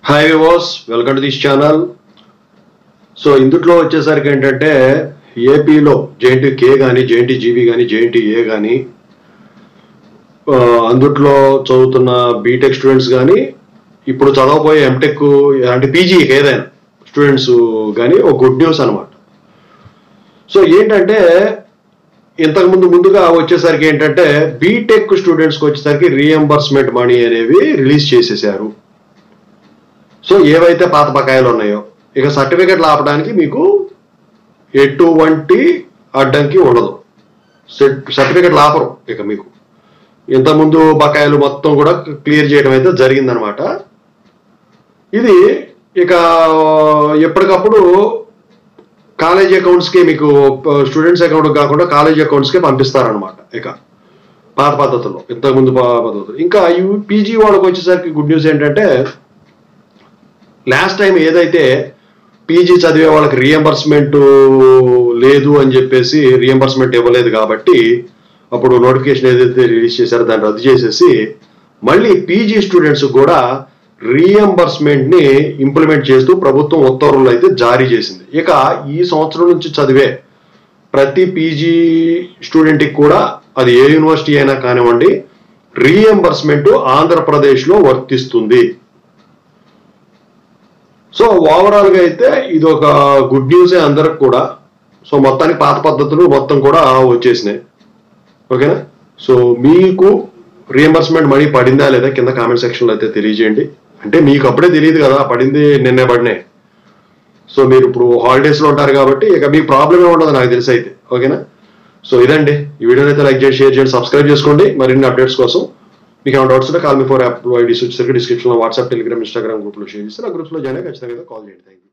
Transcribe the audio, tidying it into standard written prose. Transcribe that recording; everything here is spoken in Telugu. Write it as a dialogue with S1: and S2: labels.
S1: Hi viewers, welcome to this channel. So ఇందుట్లో వచ్చేసరికి ఏంటంటే ఏపీలో జేఎన్టీకే కానీ జేఎన్టీజీబీ కానీ జేఎన్టీఏ కానీ అందుట్లో చదువుతున్న బీటెక్ స్టూడెంట్స్ కానీ ఇప్పుడు చదవబోయే ఎంటెక్ అంటే పీజీ ఏదైనా స్టూడెంట్స్ కానీ ఒక గుడ్ న్యూస్ అనమాట. సో ఏంటంటే ముందుగా వచ్చేసరికి ఏంటంటే బీటెక్ స్టూడెంట్స్కి వచ్చేసరికి రీఎంబర్స్మెంట్ మనీ అనేవి రిలీజ్ చేసేసారు. సో ఏవైతే పాత బకాయిలు ఉన్నాయో ఇక సర్టిఫికెట్లు ఆపడానికి మీకు ఎటువంటి అడ్డంకి ఉండదు. సర్టిఫికెట్లు ఆపరు. ఇక మీకు ఇంతకుముందు బకాయిలు మొత్తం కూడా క్లియర్ చేయడం అయితే జరిగిందనమాట. ఇది ఇక ఎప్పటికప్పుడు కాలేజ్ అకౌంట్స్కి మీకు స్టూడెంట్స్ అకౌంట్ కాకుండా కాలేజ్ అకౌంట్స్కి పంపిస్తారనమాట. ఇక పాత పద్ధతుల్లో ఇంతకుముందు పద్ధతులు. ఇంకా పీజీ వాళ్ళకి వచ్చేసరికి గుడ్ న్యూస్ ఏంటంటే లాస్ట్ టైం ఏదైతే పీజీ చదివే వాళ్ళకి రీఎంబర్స్మెంట్ లేదు అని చెప్పేసి రీఎంబర్స్మెంట్ ఇవ్వలేదు కాబట్టి అప్పుడు నోటిఫికేషన్ ఏదైతే రిలీజ్ చేశారో దాన్ని రద్దు చేసేసి మళ్ళీ పీజీ స్టూడెంట్స్ కూడా రీఎంబర్స్మెంట్ని ఇంప్లిమెంట్ చేస్తూ ప్రభుత్వం ఉత్తర్వులు అయితే జారీ చేసింది. ఇక ఈ సంవత్సరం నుంచి చదివే ప్రతి పీజీ స్టూడెంట్కి కూడా అది ఏ యూనివర్సిటీ అయినా కానివ్వండి రీఎంబర్స్మెంట్ ఆంధ్రప్రదేశ్లో వర్తిస్తుంది. సో ఓవరాల్గా అయితే ఇది ఒక గుడ్ న్యూసే అందరికి కూడా. సో మొత్తానికి పాత పద్ధతులు మొత్తం కూడా వచ్చేసినాయి. ఓకేనా? సో మీకు రీఎంబర్స్మెంట్ మనీ పడిందా లేదా కింద కామెంట్ సెక్షన్లో అయితే తెలియజేయండి. అంటే మీకు అప్పుడే తెలియదు కదా, పడింది నిన్నే పడినాయి. సో మీరు ఇప్పుడు హాలిడేస్లో ఉంటారు కాబట్టి ఇక మీకు ప్రాబ్లమే ఉండదు నాకు తెలిసి అయితే. ఓకేనా? సో ఇదండి ఈ వీడియోని అయితే లైక్ చేసి షేర్ చేయండి, సబ్స్క్రైబ్ చేసుకోండి మరిన్ని అప్డేట్స్ కోసం. మీకు ఏమైనా డౌట్స్ ఉంటే call me for app IDs వచ్చేసరికి డిస్క్రిప్షన్లో వాట్సాప్, టెలిగ్రామ్, ఇన్స్టాగ్రామ్ గ్రూప్లో షేర్ చేస్తే ఆ గ్రూప్స్లో జాయిన్ అయ్యి ఖచ్చితంగా కాల్ చేయండి. Thank you.